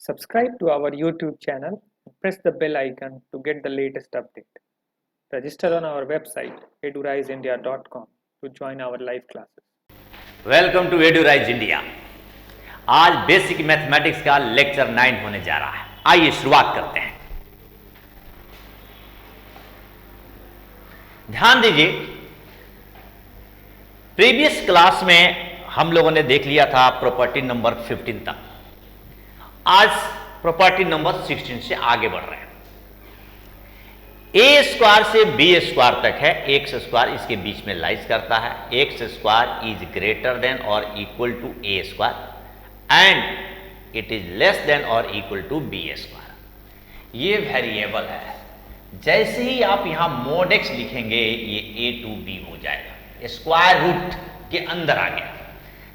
Subscribe to our YouTube channel and press the bell icon to get the latest update. Register on our website eduriseindia.com to join our live classes. Welcome to Eduraise India. आज basic mathematics का lecture 9 होने जा रहा है। आइए शुरुआत करते हैं। ध्यान दीजिए, प्रीवियस क्लास में हम लोगों ने देख लिया था प्रॉपर्टी नंबर 15 तक। आज प्रॉपर्टी नंबर 16 से आगे बढ़ रहे हैं। ए स्क्वायर से बी स्क्वायर तक है। एक्स स्क्वायर इसके बीच में लाइज करता है। X square is greater than और equal to a square and it is less than और इक्वल टू बी स्क्वायर। ये वेरिएबल है। जैसे ही आप यहां मॉड एक्स लिखेंगे ये ए टू बी हो जाएगा। स्क्वायर रूट के अंदर आ गया,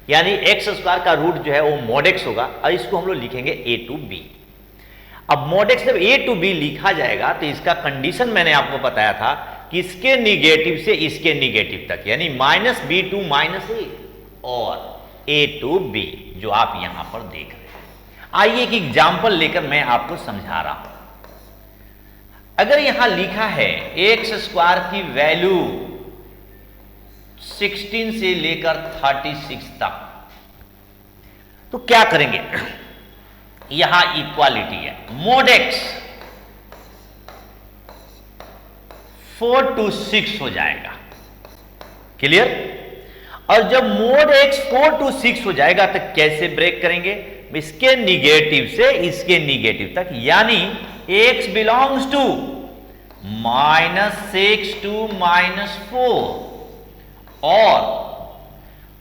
यानी एक्स स्क्वायर का रूट जो है वो मॉड एक्स होगा और इसको हम लोग लिखेंगे ए टू बी। अब मॉड एक्स जब ए टू बी लिखा जाएगा तो इसका कंडीशन मैंने आपको बताया था कि इसके निगेटिव से इसके निगेटिव तक, यानी माइनस बी टू माइनस ए और ए टू बी, जो आप यहां पर देख रहे हैं। आइए एक एग्जाम्पल लेकर मैं आपको समझा रहा हूं। अगर यहां लिखा है एक्स स्क्वायर की वैल्यू 16 से लेकर 36 तक, तो क्या करेंगे? यहां इक्वालिटी है। मॉड एक्स 4 to 6 हो जाएगा। क्लियर? और जब मॉड एक्स 4 to 6 हो जाएगा तो कैसे ब्रेक करेंगे? इसके निगेटिव से इसके निगेटिव तक, यानी x बिलोंग्स टू -6 to -4 और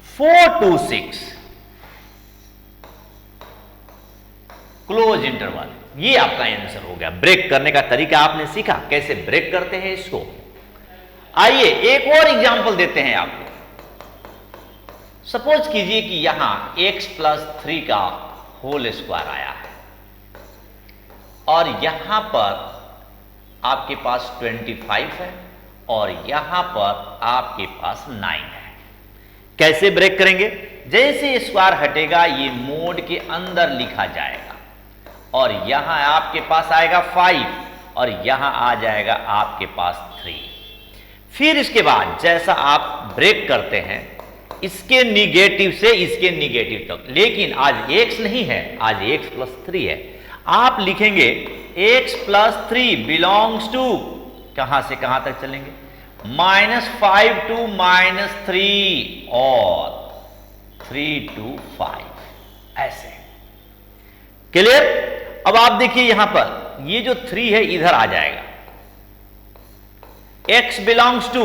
4 to 6 क्लोज इंटरवल। ये आपका आंसर हो गया। ब्रेक करने का तरीका आपने सीखा, कैसे ब्रेक करते हैं इसको। आइए एक और एग्जांपल देते हैं आपको। सपोज कीजिए कि यहां x + 3 का होल स्क्वायर आया है और यहां पर आपके पास 25 है और यहां पर आपके पास 9 है। कैसे ब्रेक करेंगे? जैसे स्क्वायर हटेगा ये मोड के अंदर लिखा जाएगा और यहां आपके पास आएगा 5 और यहां आ जाएगा आपके पास 3। फिर इसके बाद जैसा आप ब्रेक करते हैं इसके निगेटिव से इसके निगेटिव तक, लेकिन आज x नहीं है, आज x + 3 है। आप लिखेंगे x + 3 बिलोंग्स टू, कहां से कहां तक चलेंगे? -5 to -3 और 3 to 5, ऐसे। क्लियर? अब आप देखिए यहां पर ये जो 3 है इधर आ जाएगा। x बिलोंग्स टू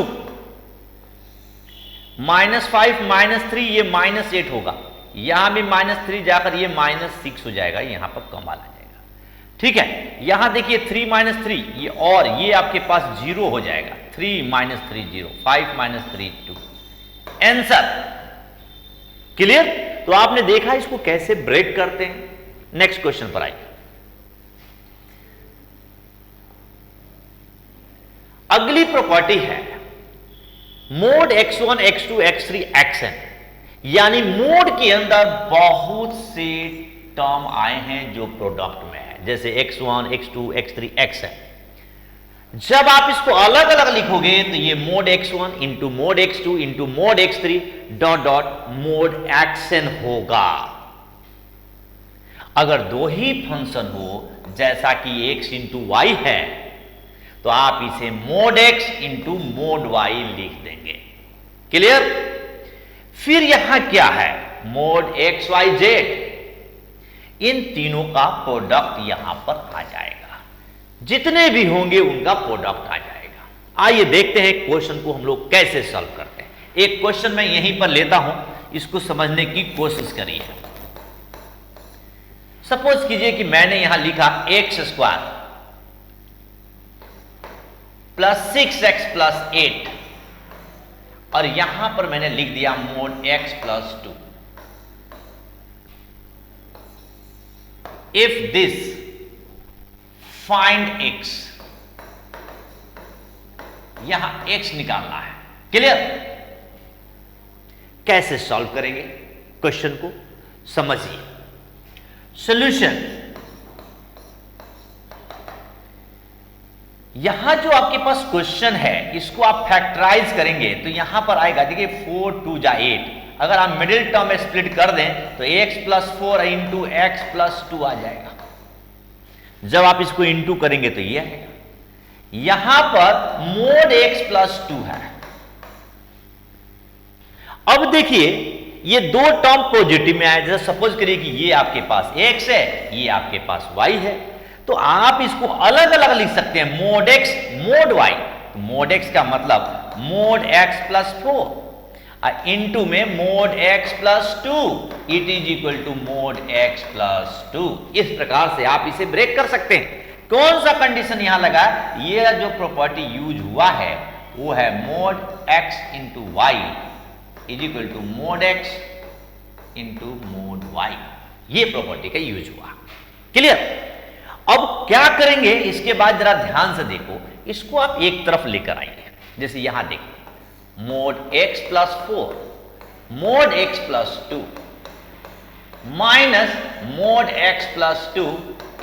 -5 -3, ये -8 होगा। यहां भी -3 जाकर ये -6 हो जाएगा, यहां पर कमाल आ जाएगा। ठीक है, यहां देखिए 3 - 3 ये, और ये आपके पास 0 हो जाएगा। 3 - 3 0, 5 - 3 2, आंसर। क्लियर? तो आपने देखा इसको कैसे ब्रेक करते हैं। नेक्स्ट क्वेश्चन पर आइए। अगली प्रॉपर्टी है mode x1 x2 x3 xn, यानी मोड के अंदर बहुत से टर्म आए हैं जो प्रोडक्ट में है, जैसे x1 x2 x3 xn। जब आप इसको अलग अलग लिखोगे तो ये mode x1 into mode x2 into mode x3 dot dot mode xn होगा। अगर दो ही फंक्शन हो जैसा कि x इंटू वाई है तो आप इसे mod x into mod y लिख देंगे। क्लियर? फिर यहां क्या है? Mod x y z। इन तीनों का प्रोडक्ट यहां पर आ जाएगा। जितने भी होंगे उनका प्रोडक्ट आ जाएगा। आइए देखते हैं क्वेश्चन को हम लोग कैसे सॉल्व करते हैं। एक क्वेश्चन मैं यहीं पर लेता हूं, इसको समझने की कोशिश करिए। सपोज कीजिए कि मैंने यहां लिखा x² + 6x + 8 और यहां पर मैंने लिख दिया mode x + 2। If this find x, यहां x निकालना है। क्लियर? कैसे सॉल्व करेंगे क्वेश्चन को समझिए। सॉल्यूशन यहां जो आपके पास क्वेश्चन है इसको आप फैक्टराइज करेंगे तो यहां पर आएगा, देखिए 4 2 जा 8, अगर आप मिडिल टर्म में स्प्लिट कर दें तो x plus 4 into x plus 2 आ जाएगा। जब आप इसको इंटू करेंगे तो ये आएगा। यहां पर मोड x प्लस 2 है। अब देखिए ये दो टर्म पॉजिटिव में आए, जैसे सपोज करिए कि ये आपके पास x है, ये आपके पास y है, तो आप इसको अलग अलग लिख सकते हैं, mod x mod y। Mod x का मतलब मोड x प्लस 4 इंटू में mod x plus 2, it is equal to mod x plus 2। इस प्रकार से आप इसे ब्रेक कर सकते हैं। कौन सा कंडीशन यहां लगा? ये जो प्रॉपर्टी यूज हुआ है वो है mod x into y is equal to mod x into mod y। ये प्रॉपर्टी का यूज हुआ। क्लियर? अब क्या करेंगे इसके बाद जरा ध्यान से देखो, इसको आप एक तरफ लेकर आइए। जैसे यहां देखो mod x plus 4 mod x plus 2 minus mod x plus 2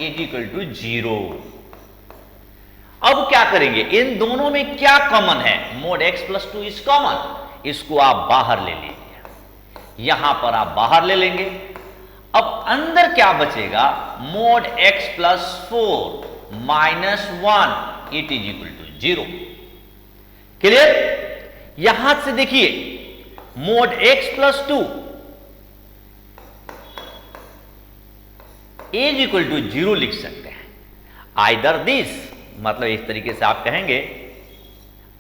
is equal to 0। अब क्या करेंगे? इन दोनों में क्या कॉमन है? Mod x plus 2 is common, इसको आप बाहर ले लीजिए। यहां पर आप बाहर ले लेंगे। अब अंदर क्या बचेगा? Mod x plus 4 minus 1 it is equal to 0। Clear? यहां से देखिए mod x plus 2 is equal to 0 लिख सकते हैं। आइदर दिस, मतलब इस तरीके से आप कहेंगे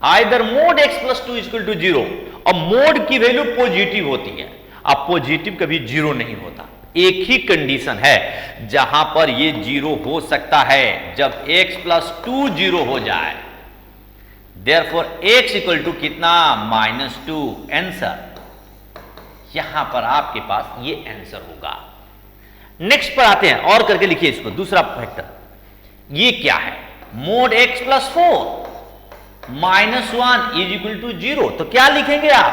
either mod x plus 2 is equal to 0। और मोड की वैल्यू पॉजिटिव होती है, अब पॉजिटिव कभी 0 नहीं होता। एक ही कंडीशन है जहां पर ये 0 हो सकता है, जब x प्लस 2 0 हो जाए। Therefore x इक्वल टू कितना? -2। आंसर यहां पर आपके पास ये आंसर होगा। नेक्स्ट पर आते हैं और करके लिखिए इसको। दूसरा फैक्टर ये क्या है? Mod x plus 4 minus 1 is equal to 0। तो क्या लिखेंगे आप?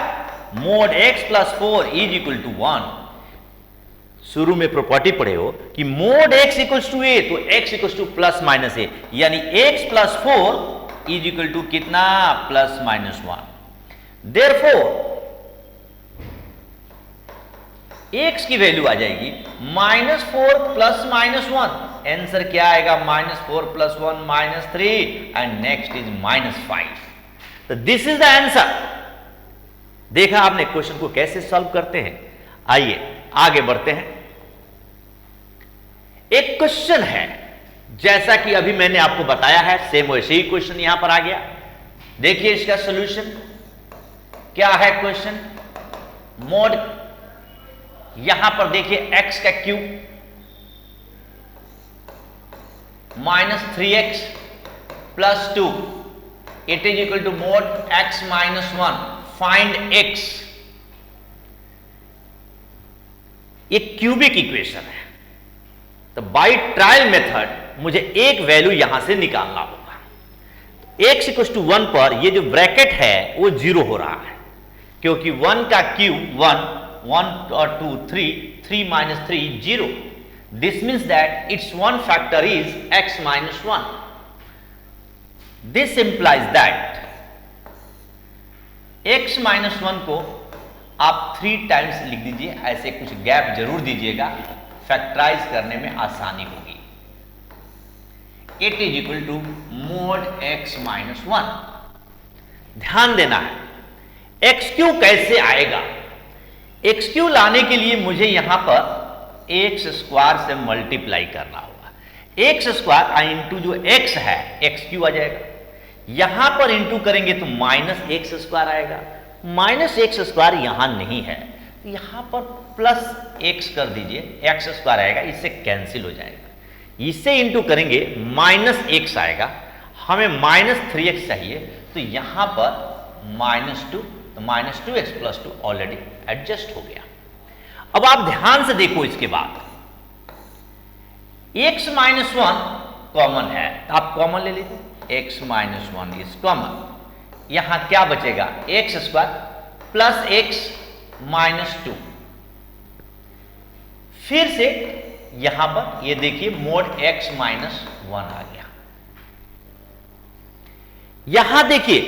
Mod x plus 4 is equal to 1। शुरू में प्रॉपर्टी पढ़े हो कि mod x equals to a, तो x equals to plus minus a, यानी x plus 4 is equal to कितना? Plus minus 1। देयरफॉर x की वैल्यू आ जाएगी -4 प्लस -1। आंसर क्या आएगा? -4 प्लस 1 -3 एंड नेक्स्ट इज -5। तो दिस इज द आंसर। देखा आपने क्वेश्चन को कैसे सॉल्व करते हैं। आइए आगे बढ़ते हैं। एक क्वेश्चन है, जैसा कि अभी मैंने आपको बताया है सेम वैसे ही क्वेश्चन यहां पर आ गया। देखिए इसका सॉल्यूशन क्या है। क्वेश्चन मोड, यहां पर देखिए x का cube -3x plus 2 it is equal to mod x minus 1। Find x। ये क्यूबिक इक्वेशन है, तो बाय ट्रायल मेथड मुझे एक वैल्यू यहां से निकालना होगा। x इक्वल टू 1 पर ये जो ब्रैकेट है वो 0 हो रहा है, क्योंकि 1 का क्यूब 1 और 2 3 minus 3 0। This means that it's one factor is x minus 1। This implies that x minus 1 को आप 3 टाइम्स लिख दीजिए, ऐसे कुछ गैप जरूर दीजिएगा, फैक्टराइज करने में आसानी होगी। It is equal to mod x minus 1। ध्यान देना है, एक्स क्यू कैसे आएगा? एक्स क्यू लाने के लिए मुझे यहां पर एक्स स्क्वायर से मल्टीप्लाई करना होगा। एक्स स्क्वायर इंटू जो एक्स है एक्स क्यू आ जाएगा। यहां पर इंटू करेंगे तो माइनस एक्स स्क्वायर आएगा। माइनस एक्स स्क्वायर यहां नहीं है, तो यहां पर प्लस एक्स कर दीजिए, एक्स स्क्वायर आएगा, इससे कैंसिल हो जाएगा। इससे इंटू करेंगे माइनस एक्स आएगा, हमें -3x चाहिए, तो यहां पर -2, तो -2x प्लस 2 ऑलरेडी एडजस्ट हो गया। अब आप ध्यान से देखो, इसके बाद x माइनस 1 कॉमन है, आप कॉमन ले लीजिए, x माइनस 1 इज कॉमन। यहां क्या बचेगा? X square plus x minus 2। फिर से यहां पर ये देखिए मोड x माइनस 1 आ गया। यहां देखिए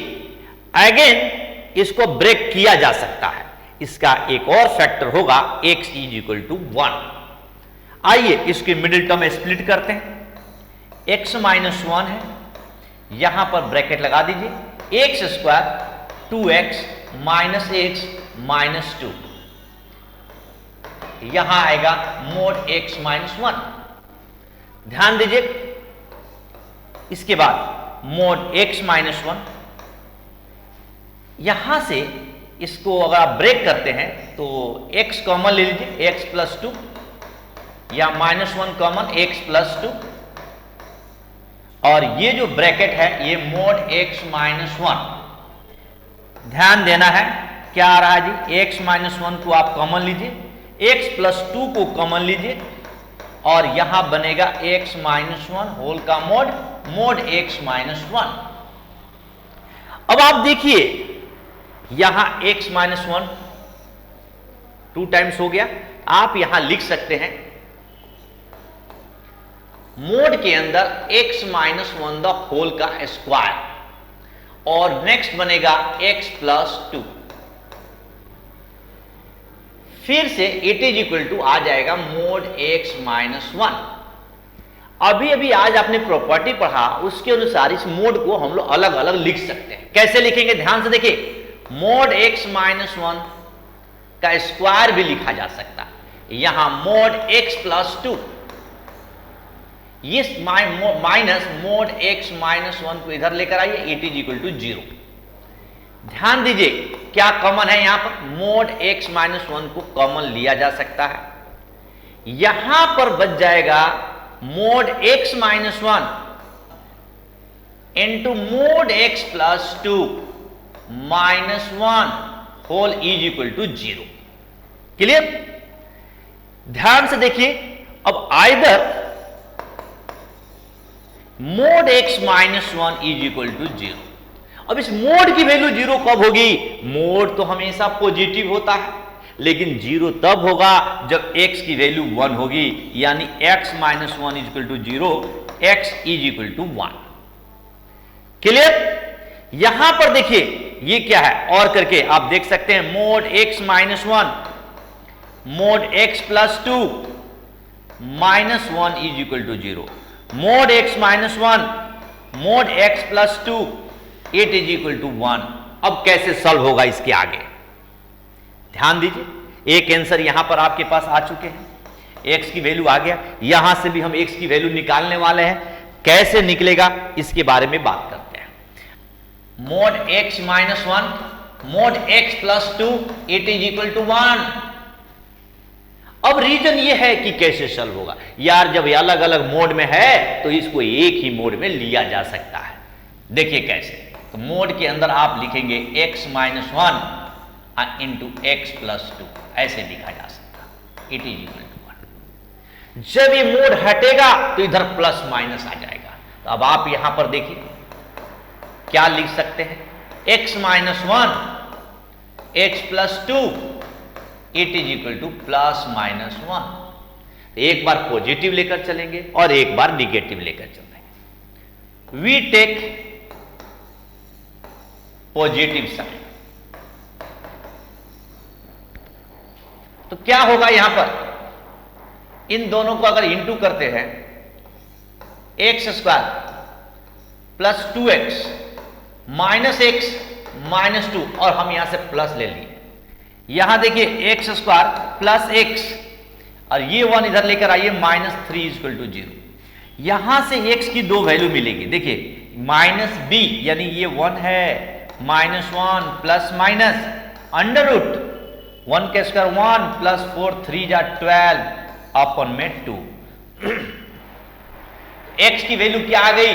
अगेन इसको ब्रेक किया जा सकता है। इसका एक और फैक्टर होगा x इज इक्वल टू 1। आइए इसके मिडिल टर्म स्प्लिट करते हैं। x माइनस 1 है, यहां पर ब्रैकेट लगा दीजिए, x square 2x minus x minus 2, यहां आएगा मोड x माइनस 1। ध्यान दीजिए, इसके बाद मोड x माइनस 1, यहां से इसको अगर आप ब्रेक करते हैं तो x कॉमन ले लीजिए, x प्लस 2, या माइनस 1 कॉमन x प्लस 2, और ये जो ब्रैकेट है ये मोड x माइनस 1। ध्यान देना है क्या आ रहा है जी, x माइनस 1 को आप कॉमन लीजिए, x प्लस 2 को कॉमन लीजिए, और यहां बनेगा x माइनस 1 होल का मोड x माइनस 1। अब आप देखिए यहां x माइनस 1 2 टाइम्स हो गया, आप यहां लिख सकते हैं मोड के अंदर x माइनस 1 द होल का स्क्वायर, और नेक्स्ट बनेगा x प्लस 2, फिर से इट इज इक्वल टू आ जाएगा मोड x माइनस 1। अभी अभी आज आपने प्रॉपर्टी पढ़ा, उसके अनुसार इस मोड को हम लोग अलग अलग लिख सकते हैं। कैसे लिखेंगे, ध्यान से देखिए, मोड x माइनस 1 का स्क्वायर भी लिखा जा सकता है, यहां मोड x प्लस 2, ये माइनस मोड x माइनस 1 को इधर लेकर आइए, इट इज इक्वल टू 0। ध्यान दीजिए क्या कॉमन है, यहां पर मोड x माइनस 1 को कॉमन लिया जा सकता है, यहां पर बच जाएगा mod x minus 1 into mod x plus 2 minus 1 whole is equal to 0। Clear? ध्यान से देखिए, अब either mod x minus 1 is equal to 0। अब इस मोड की वैल्यू 0 कब होगी, मोड तो हमेशा पॉजिटिव होता है, लेकिन 0 तब होगा जब x की वैल्यू 1 होगी, यानी x minus 1 is equal to 0, x is equal to 1। Clear? यहां पर देखिए ये क्या है, और करके आप देख सकते हैं mod x minus 1 mod x plus 2 minus 1 is equal to 0, mod x minus 1 mod x plus 2 it is equal to 1। अब कैसे सॉल्व होगा इसके आगे, ध्यान दीजिए, एक आंसर यहां पर आपके पास आ चुके हैं, x की वैल्यू आ गया, यहां से भी हम x की वैल्यू निकालने वाले हैं, कैसे निकलेगा इसके बारे में बात करते हैं। Mod x minus 1 mod x plus 2 it is equal to 1। अब रीजन ये है कि कैसे सॉल्व होगा, यार जब ये अलग अलग मोड में है तो इसको एक ही मोड में लिया जा सकता है। देखिए कैसे, तो मोड के अंदर आप लिखेंगे x minus 1 into x plus 2, ऐसे लिखा जा सकता, इट इज इक्वल टू 1। जब ये मोड हटेगा तो इधर प्लस माइनस आ जाएगा, तो अब आप यहां पर देखिए क्या लिख सकते हैं, x minus 1 x plus 2 it is equal to plus minus 1। एक बार पॉजिटिव लेकर चलेंगे और एक बार निगेटिव लेकर चलेंगे। वी टेक पॉजिटिव साइन, तो क्या होगा यहां पर, इन दोनों को अगर इंटू करते हैं, x square plus 2x minus x minus 2, और हम यहां से प्लस ले लिए, यहां देखिए एक्स स्क्वायर प्लस एक्स, और ये 1 इधर लेकर आइए, माइनस 3 इक्वल टू 0। यहां से x की दो वैल्यू मिलेगी, देखिए माइनस b, यानी ये 1 है, minus 1 plus minus under root 1 के स्क्वायर 1 प्लस 4 3 जा 12 अपन में 2। x की वैल्यू क्या आ गई,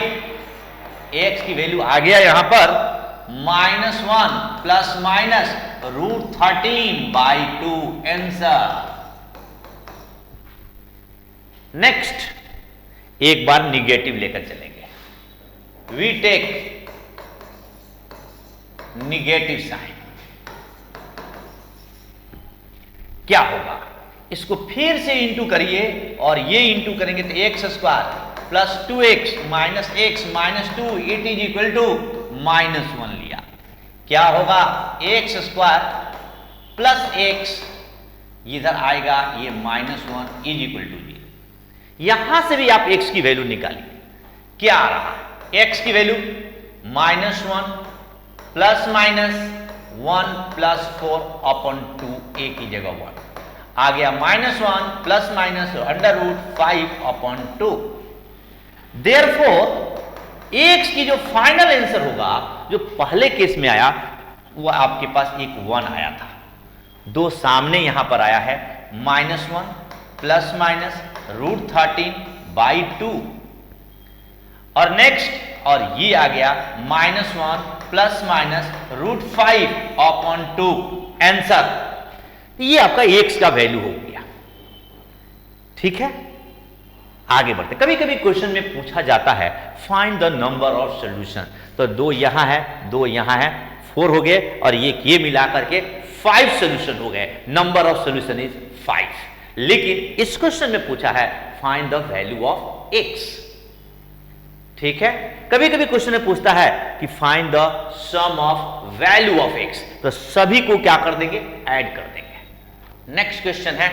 x की वैल्यू आ गया यहां पर minus 1 plus minus root 13/2 answer. Next एक बार निगेटिव लेकर चलेंगे, वी टेक निगेटिव साइन। क्या होगा, इसको फिर से इंटू करिए और ये इंटू करेंगे तो x square plus 2x minus x minus 2 it is equal to -1 लिया, क्या होगा? एक्स स्क्वायर प्लस एक्स, इधर आएगा ये -1 इज इक्वल टू 0। यहां से भी आप x की वैल्यू निकालिए, क्या आ रहा है? x की value -1 plus minus 1 plus 4 upon 2, a की जगह 1 आ गया, -1 plus minus √5 upon 2। Therefore x की जो फाइनल आंसर होगा, जो पहले केस में आया वो आपके पास एक 1 आया था, दो सामने यहां पर आया है -1 प्लस माइनस √13/2, और नेक्स्ट और ये आ गया -1 प्लस माइनस √5 अपॉन 2 आंसर। ये आपका x का वैल्यू हो गया। ठीक है, आगे बढ़ते। कभी कभी क्वेश्चन में पूछा जाता है find the number of solution, तो 2 यहां है, 2 यहां है, 4 हो गए, और ये मिला करके 5 सॉल्यूशन हो गए। Number of solution is 5। लेकिन इस क्वेश्चन में पूछा है find the value of x। ठीक है, कभी कभी क्वेश्चन में पूछता है कि find the sum of value of x, तो सभी को क्या कर देंगे? ऐड कर देंगे। नेक्स्ट क्वेश्चन है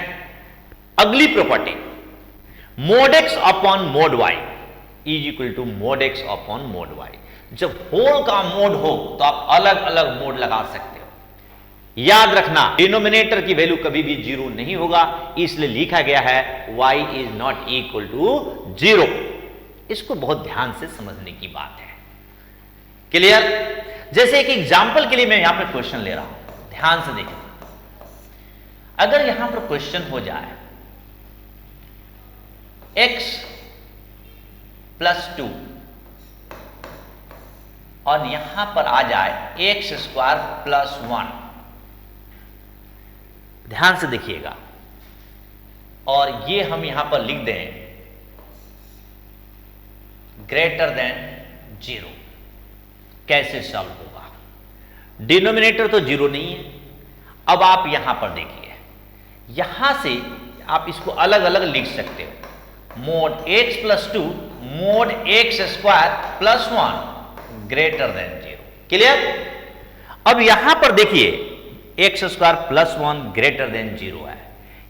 अगली property, mod x upon mod y is equal to mod x upon mod y। जब होल का मोड हो तो आप अलग अलग मोड लगा सकते हो। याद रखना डिनोमिनेटर की वैल्यू कभी भी 0 नहीं होगा, इसलिए लिखा गया है y is not equal to 0। इसको बहुत ध्यान से समझने की बात है। क्लियर? जैसे एक एग्जांपल के लिए मैं यहां पर क्वेश्चन ले रहा हूं, ध्यान से देखिए। अगर यहां पर क्वेश्चन हो जाए x प्लस 2 और यहां पर आ जाए एक्स स्क्वायर प्लस 1, ध्यान से देखिएगा, और ये हम यहां पर लिख दें ग्रेटर देन 0, कैसे सॉल्व होगा? डिनोमिनेटर तो 0 नहीं है। अब आप यहां पर देखिए, यहां से आप इसको अलग अलग लिख सकते हो, mod x plus 2 mod x square plus 1 greater than 0। Clear? अब यहां पर देखिए x square plus 1 greater than 0 है,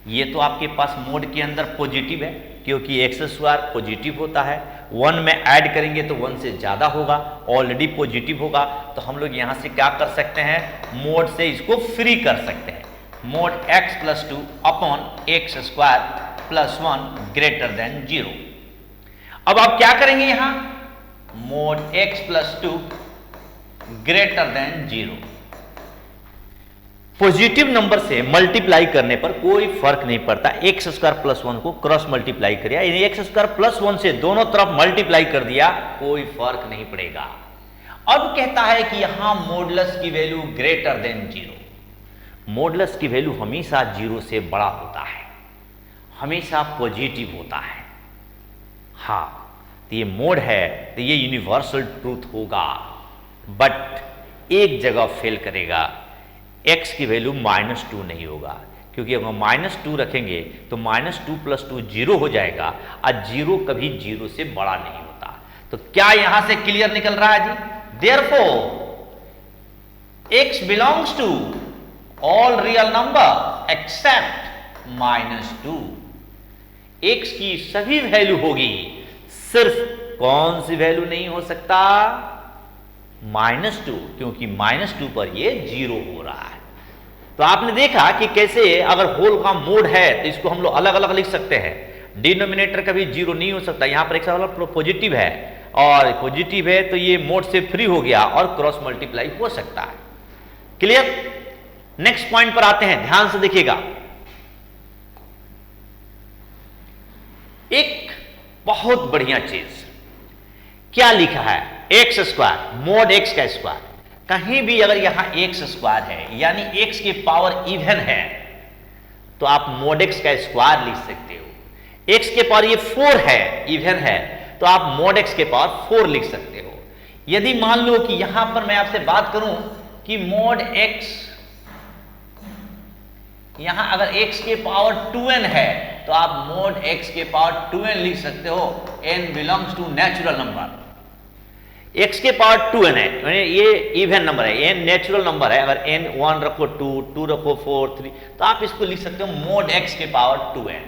ये तो आपके पास मोड के अंदर पॉजिटिव है, क्योंकि x स्क्वायर पॉजिटिव होता है, 1 में ऐड करेंगे तो 1 से ज्यादा होगा, ऑलरेडी पॉजिटिव होगा, तो हम लोग यहां से क्या कर सकते हैं? मोड से इसको फ्री कर सकते हैं, mod x plus 2 upon x square plus 1 greater than 0। अब आप क्या करेंगे? यहां mode x plus 2 greater than 0। Positive number से मल्टीप्लाई करने पर कोई फर्क नहीं पड़ता, एक्स स्क्वायर प्लस 1 को क्रॉस मल्टीप्लाई करिए, एक्स स्क्वायर प्लस 1 से दोनों तरफ मल्टीप्लाई कर दिया, कोई फर्क नहीं पड़ेगा। अब कहता है कि यहां मॉडुलस की वैल्यू ग्रेटर देन 0। मॉडुलस की वैल्यू हमेशा 0 से बड़ा होता है, हमेशा पॉजिटिव होता है। हाँ, तो ये मोड है, तो ये यूनिवर्सल ट्रूथ होगा, बट एक जगह फेल करेगा, x की वैल्यू -2 नहीं होगा, क्योंकि अगर -2 रखेंगे तो -2 प्लस 2 0 हो जाएगा, और 0 कभी 0 से बड़ा नहीं होता। तो क्या यहां से क्लियर निकल रहा है जी? Therefore x belongs to all real number except -2। x की सभी वैल्यू होगी, सिर्फ कौन सी वैल्यू नहीं हो सकता? -2, क्योंकि -2 पर ये 0 हो रहा है। तो आपने देखा कि कैसे अगर होल का मोड है तो इसको हम लोग अलग अलग लिख सकते हैं, डिनोमिनेटर कभी 0 नहीं हो सकता, यहां पर एक पॉजिटिव है, और पॉजिटिव है तो ये मोड से फ्री हो गया और क्रॉस मल्टीप्लाई हो सकता है। क्लियर? नेक्स्ट पॉइंट पर आते हैं, ध्यान से देखिएगा। एक बहुत बढ़िया चीज क्या लिखा है? एक्स स्क्वायर मोड एक्स का स्क्वायर। कहीं भी अगर यहां एक्स स्क्वायर है यानी एक्स की पावर इवन है, तो आप मोड एक्स का स्क्वायर लिख सकते हो। एक्स के पावर ये 4 है, इवन है, तो आप मोड एक्स के पावर 4 लिख सकते हो। यदि मान लो कि यहां पर मैं आपसे बात करूं कि मोड एक्स, यहां अगर x के पावर 2n है तो आप मोड x के पावर 2n लिख सकते हो, n belongs to natural number. x के पावर 2n है, ये इवन नंबर है, n नेचुरल नंबर है। अगर n 1 रखो 2 रखो 4 3, तो आप इसको लिख सकते हो मोड x के पावर 2n।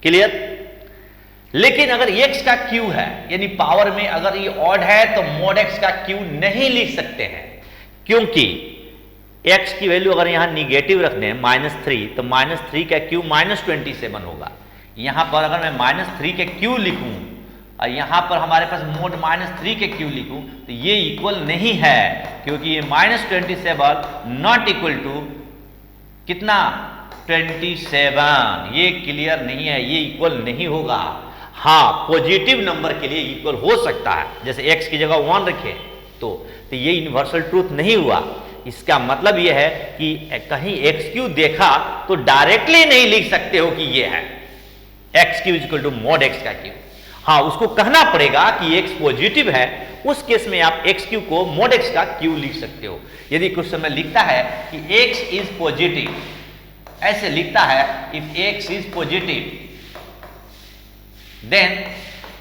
क्लियर? लेकिन अगर x का q है, यानी पावर में अगर ये ऑड है, तो मोड x का q नहीं लिख सकते हैं, क्योंकि x की वैल्यू अगर यहां निगेटिव रख दें -3, तो -3 का q -27 होगा। यहां पर अगर मैं -3 के q लिखूं और यहां पर हमारे पास मोड -3 के q लिखूं, तो ये इक्वल नहीं है, क्योंकि ये -27 नॉट इक्वल टू कितना 27, ये क्लियर नहीं है, ये इक्वल नहीं होगा। हाँ, पॉजिटिव नंबर के लिए इक्वल हो सकता है, जैसे x की जगह 1 रखे तो ये यूनिवर्सल ट्रूथ नहीं हुआ। इसका मतलब यह है कि कहीं एक्स देखा तो डायरेक्टली नहीं लिख सकते हो कि ये है x cube equal to mod x का क्यू। हाँ, उसको कहना पड़ेगा कि एक्स पॉजिटिव है, उस केस में आप एक्स क्यू को मोड एक्स का क्यू लिख सकते हो। यदि क्वेश्चन में लिखता है कि एक्स इज पॉजिटिव, ऐसे लिखता है if x is positive then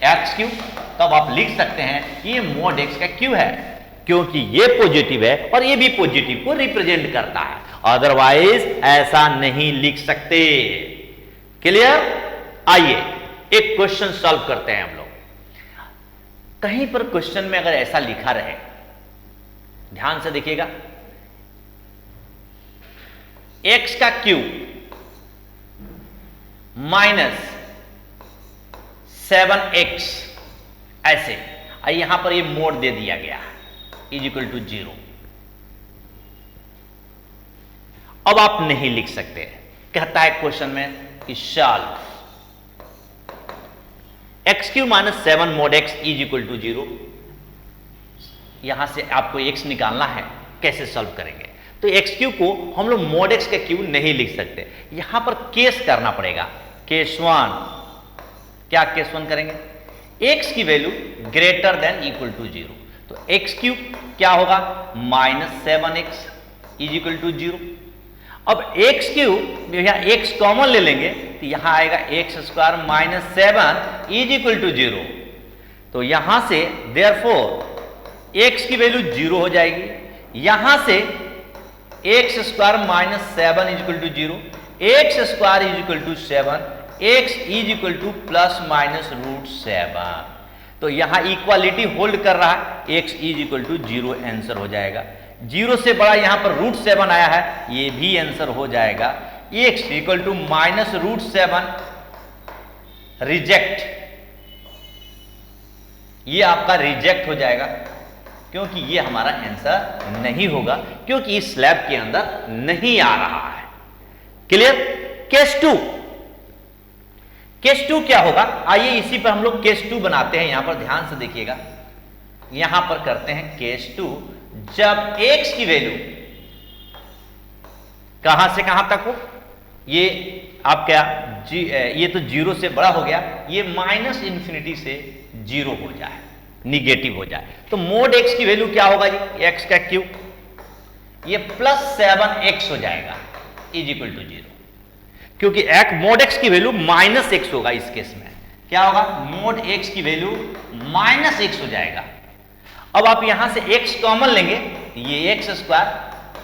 x cube, तब आप लिख सकते हैं कि ये मोड एक्स का क्यू है, क्योंकि ये पॉजिटिव है और ये भी पॉजिटिव को रिप्रेजेंट करता है, अदरवाइज ऐसा नहीं लिख सकते। क्लियर? आइए एक क्वेश्चन सॉल्व करते हैं हम लोग। कहीं पर क्वेश्चन में अगर ऐसा लिखा रहे, ध्यान से देखिएगा, एक्स का क्यू -7x ऐसे, यहां पर ये मोड दे दिया गया है इज इक्वल टू 0। अब आप नहीं लिख सकते, कहता है क्वेश्चन में कि solve x cube -7 mod x is equal to 0। यहां से आपको x निकालना है, कैसे सॉल्व करेंगे? तो एक्स क्यू को हम लोग मोड एक्स का क्यू नहीं लिख सकते, यहां पर केस करना पड़ेगा। केस 1, क्या केस 1 करेंगे? x की value greater than equal to 0, तो एक्स क्यू क्या होगा -7x इज इक्वल टू 0। अब एक्स क्यू यहां x कॉमन ले लेंगे तो यहां आएगा x² -7 इज इक्वल टू 0। तो यहां से देयरफॉर x की वैल्यू 0 हो जाएगी, यहां से x² -7 is equal to 0, x² is equal to 7, x is equal to ±√7। तो यहां इक्वालिटी होल्ड कर रहा है, x is equal to 0 answer हो जाएगा। 0 से बड़ा यहां पर √7 आया है, ये भी आंसर हो जाएगा। x इक्वल टू -√7 रिजेक्ट, ये आपका रिजेक्ट हो जाएगा, क्योंकि ये हमारा आंसर नहीं होगा, क्योंकि इस स्लैब के अंदर नहीं आ रहा है। क्लियर? केस 2, केस 2 क्या होगा? आइए इसी पर हम लोग केस 2 बनाते हैं। यहां पर ध्यान से देखिएगा, यहां पर करते हैं केस 2। जब x की वैल्यू कहां से कहां तक हो, ये आपका ये तो 0 से बड़ा हो गया, ये -∞ से 0 हो जाए, निगेटिव हो जाए, तो मोड x की वैल्यू क्या होगा जी? x का क्यू ये +7x हो जाएगा इज इक्वल टू 0, क्योंकि मोड x की वैल्यू -x होगा। इस केस में क्या होगा? मोड x की वैल्यू -x हो जाएगा। अब आप यहां से x कॉमन लेंगे, ये x²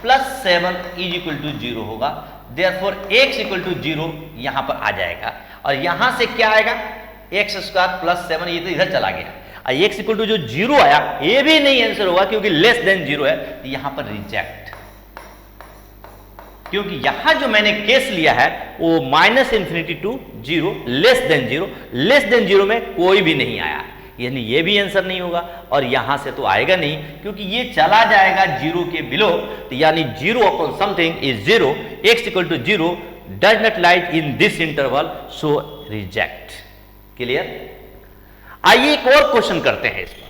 +7 इज इक्वल टू 0 होगा, देयरफॉर x इक्वल टू 0 यहां पर आ जाएगा, और यहां से क्या आएगा? x² +7, ये तो इधर चला गया, और x इक्वल टू जो 0 आया, ये भी नहीं आंसर होगा, क्योंकि लेस देन 0 है, तो यहां पर रिजेक्ट। क्योंकि यहां जो मैंने केस लिया है वो -∞ टू 0, लेस देन 0 में कोई भी नहीं आया, यानी ये भी आंसर नहीं होगा, और यहां से तो आएगा नहीं, क्योंकि ये चला जाएगा 0 के बिलो, तो यानी 0 upon something is 0, x equal to 0 does not lies in this interval, so reject. Clear? आइए एक और क्वेश्चन करते हैं इस पर।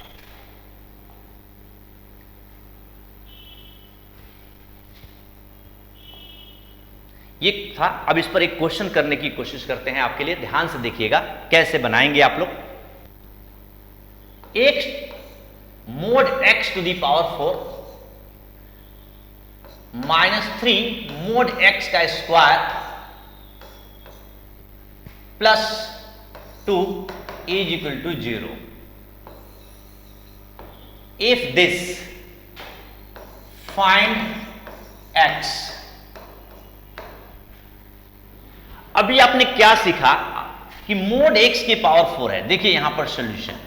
ये था, अब इस पर एक क्वेश्चन करने की कोशिश करते हैं आपके लिए। ध्यान से देखिएगा कैसे बनाएंगे आप लोग। x mod x to the power 4 -3 mod x का square +2 is equal to 0। If this find x. अभी आपने क्या सीखा कि मोड एक्स की पावर 4 है। देखिए यहां पर सॉल्यूशन,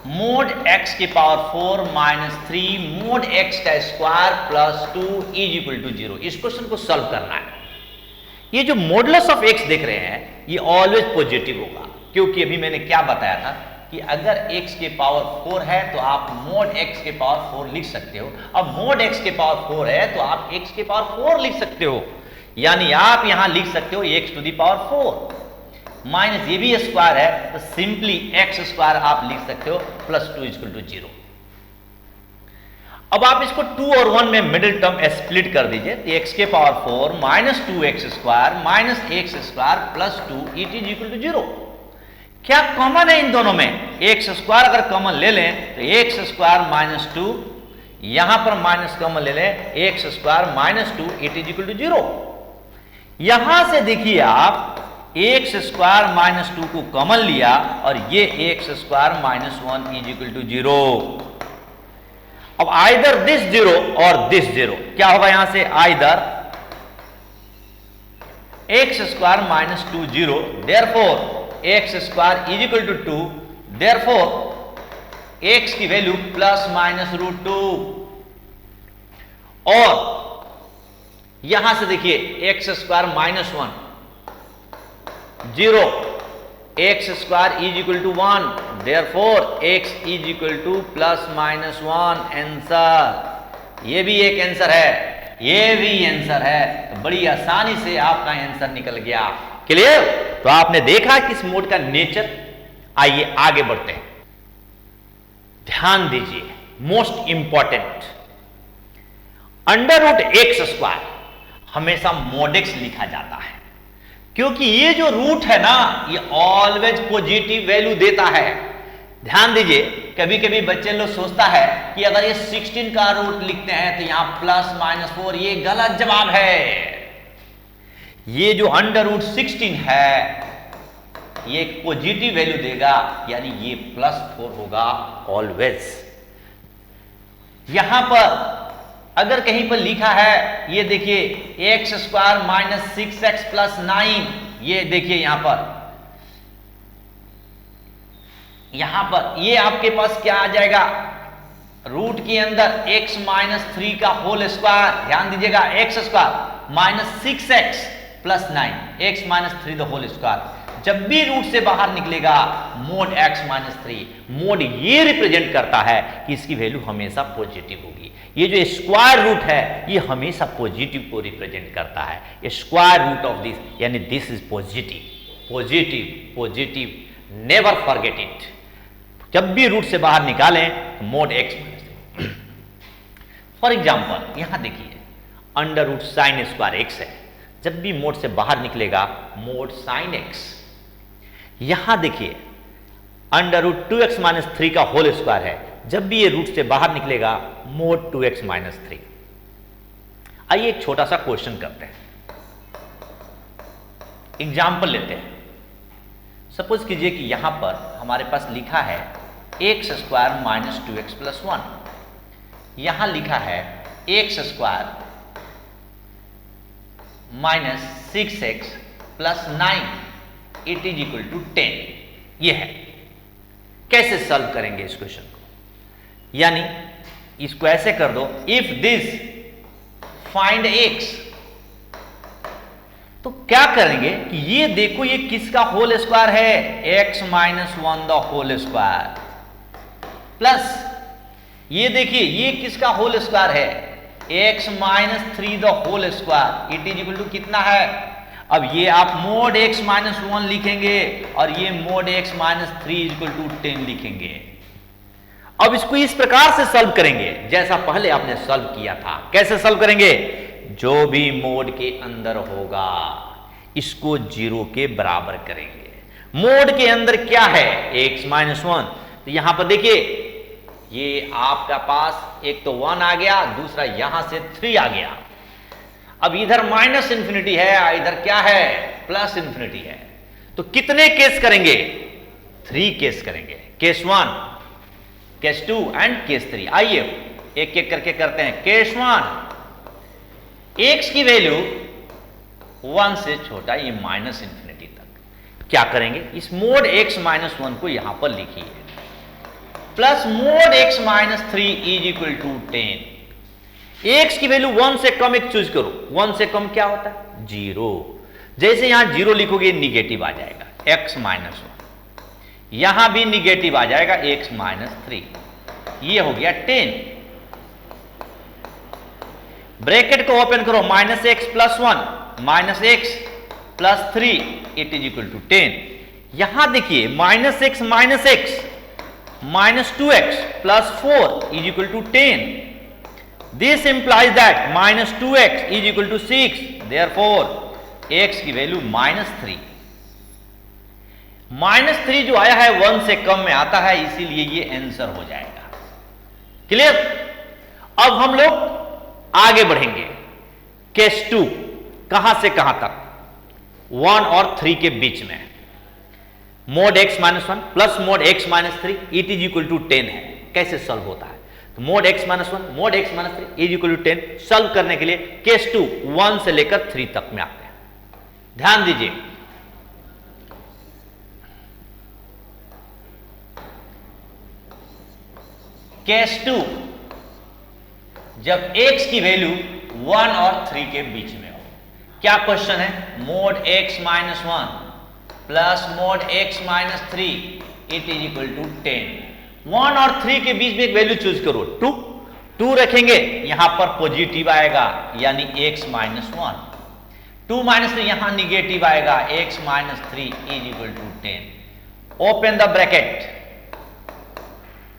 मोड एक्स की पावर 4 माइनस 3 मोड एक्स का square plus 2 is equal to 0। इस क्वेश्चन को सॉल्व करना है। ये जो मॉडुलस ऑफ एक्स देख रहे हैं ये ऑलवेज पॉजिटिव होगा, क्योंकि अभी मैंने क्या बताया था कि अगर x के पावर 4 है तो आप मोड x के पावर 4 लिख सकते हो। अब मोड x के पावर 4 है तो आप x के पावर 4 लिख सकते हो, यानी आप यहां लिख सकते हो x to the power 4 minus ये भी स्क्वायर है तो सिंपली x स्क्वायर आप लिख सकते हो प्लस 2 इक्वल टू 0। अब आप इसको 2 और 1 में मिडिल टर्म स्प्लिट कर दीजिए तो x के power 4 minus 2x square minus x square plus 2 it is equal to 0। क्या कॉमन है इन दोनों में? एक्स स्क्वायर अगर कॉमन ले लें तो एक्स स्क्वायर माइनस 2, यहां पर माइनस कॉमन ले लें x square minus 2 it is equal to 0। यहां से देखिए आप एक्स स्क्वायर माइनस 2 को कॉमन लिया और ये x square minus 1 is equal to 0। अब आइदर दिस 0 और दिस 0, क्या होगा यहां से? Either x square minus 2 0, therefore x square is equal to 2, therefore x की वैल्यू प्लस माइनस रूट 2। और यहां से देखिए x square minus 1 0, x square is equal to 1, therefore x is equal to plus minus 1। Answer, ये भी एक answer है, ये भी आंसर है। तो बड़ी आसानी से आपका आंसर निकल गया। क्लियर? तो आपने देखा कि इस मोड का नेचर। आइए आगे बढ़ते हैं। ध्यान दीजिए, most important, under root x square हमेशा मोड एक्स लिखा जाता है, क्योंकि ये जो रूट है ना ये ऑलवेज पॉजिटिव वैल्यू देता है। ध्यान दीजिए, कभी कभी बच्चे लोग सोचता है कि अगर ये 16 का रूट लिखते हैं तो यहां प्लस माइनस 4, ये गलत जवाब है। ये जो अंडर रूट 16 है ये एक पॉजिटिव वैल्यू देगा, यानी ये प्लस 4 होगा ऑलवेज। यहां पर अगर कहीं पर लिखा है, ये देखिए x square minus 6x plus 9, ये देखिए यहां पर ये आपके पास क्या आ जाएगा? रूट के अंदर x माइनस 3 का होल स्क्वायर। ध्यान दीजिएगा, x square minus 6x plus 9, x minus 3 the whole square. जब भी रूट से बाहर निकलेगा मोड x माइनस 3, मोड ये रिप्रेजेंट करता है कि इसकी वैल्यू हमेशा पॉजिटिव होगी। ये जो स्क्वायर रूट है ये हमेशा पॉजिटिव को रिप्रेजेंट करता है। स्क्वायर रूट ऑफ दिस, यानी this is positive, positive, positive, never forget it. जब भी रूट से बाहर निकालें तो mod x minus 3। For example यहां देखिए under root sine square x है, जब भी मोड से बाहर निकलेगा मोड साइन x। यहां देखिए अंडर रूट 2x माइनस 3 का होल स्क्वायर है, जब भी ये रूट से बाहर निकलेगा मोड 2x माइनस 3। आइए एक छोटा सा क्वेश्चन करते हैं, एग्जाम्पल लेते हैं। सपोज कीजिए कि यहां पर हमारे पास लिखा है x square minus 2x plus 1, यहां लिखा है x square minus 6x plus 9 it is equal to 10। यह है। कैसे सॉल्व करेंगे इस क्वेश्चन को? यानी इसको ऐसे कर दो, इफ दिस फाइंड x। तो क्या करेंगे कि ये देखो ये किसका होल स्क्वायर है? x minus 1 the whole square plus ये देखिए ये किसका होल स्क्वायर है? x minus 3 the whole square it is equal to कितना है? अब ये आप मोड x माइनस 1 लिखेंगे और ये mod x minus 3 equal to 10 लिखेंगे। अब इसको इस प्रकार से सॉल्व करेंगे जैसा पहले आपने सॉल्व किया था। कैसे सॉल्व करेंगे? जो भी मोड के अंदर होगा इसको 0 के बराबर करेंगे। मोड के अंदर क्या है? x minus 1। तो यहां पर देखिए ये आपका पास एक तो 1 आ गया, दूसरा यहां से 3 आ गया। अब इधर माइनस इंफिनिटी है, इधर क्या है? प्लस इंफिनिटी है। तो कितने केस करेंगे? 3 केस करेंगे। Case 1 case 2 and case 3। आइए एक एक करके करते हैं। केस 1, x की वैल्यू 1 से छोटा, ये माइनस इंफिनिटी तक। क्या करेंगे, इस मोड x माइनस 1 को यहां पर लिखिए, plus mod x minus 3 is equal to 10। x की वैल्यू 1 से कम एक चूज करो। 1 से कम क्या होता है, 0। जैसे यहां 0 लिखोगे निगेटिव आ जाएगा, x माइनस 1। यहां भी निगेटिव आ जाएगा, x माइनस 3। ये हो गया 10। ब्रैकेट को ओपन करो, minus x plus 1 minus x plus 3 it is equal to 10। यहां देखिए minus x minus 2x plus 4 is equal to 10। This implies that minus 2x is equal to 6। Therefore x की value minus 3। Minus 3 जो आया है 1 से कम में आता है, इसीलिए ये आंसर हो जाएगा। क्लियर। अब हम लोग आगे बढ़ेंगे। केस 2, कहां से कहां तक, 1 और 3 के बीच में। Mod x minus 1 plus mod x minus 3 it is equal to 10 है। कैसे सॉल्व होता है, तो mod x minus 1 mod x minus 3 is equal to 10 solve करने के लिए केस 2 1 से लेकर 3 तक में आते हैं। ध्यान दीजिए, केस 2 जब x की वैल्यू 1 और 3 के बीच में हो। क्या क्वेश्चन है, mod x minus 1 plus mod x minus 3 it is equal to 10। 1 और 3 के बीच में एक वैल्यू चूज करो, 2 रखेंगे, यहां पर पॉजिटिव आएगा यानी x माइनस 1। 2 माइनस 3 यहां निगेटिव आएगा, x minus 3 is equal to 10। Open the bracket,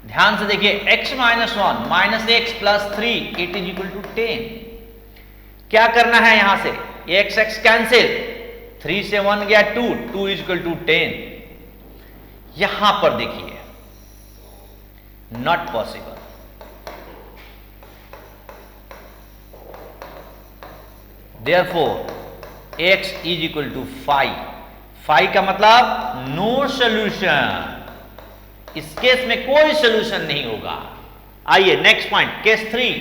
ध्यान से देखिए, x minus 1 minus x plus 3 it is equal to 10। क्या करना है, यहां से x कैंसिल, 3 से 1 गया 2 इज इक्वल टू 10। यहां पर देखिए not possible. Therefore x is equal to 5 का मतलब नो सॉल्यूशन। इस केस में कोई सॉल्यूशन नहीं होगा। आइए नेक्स्ट पॉइंट, केस 3।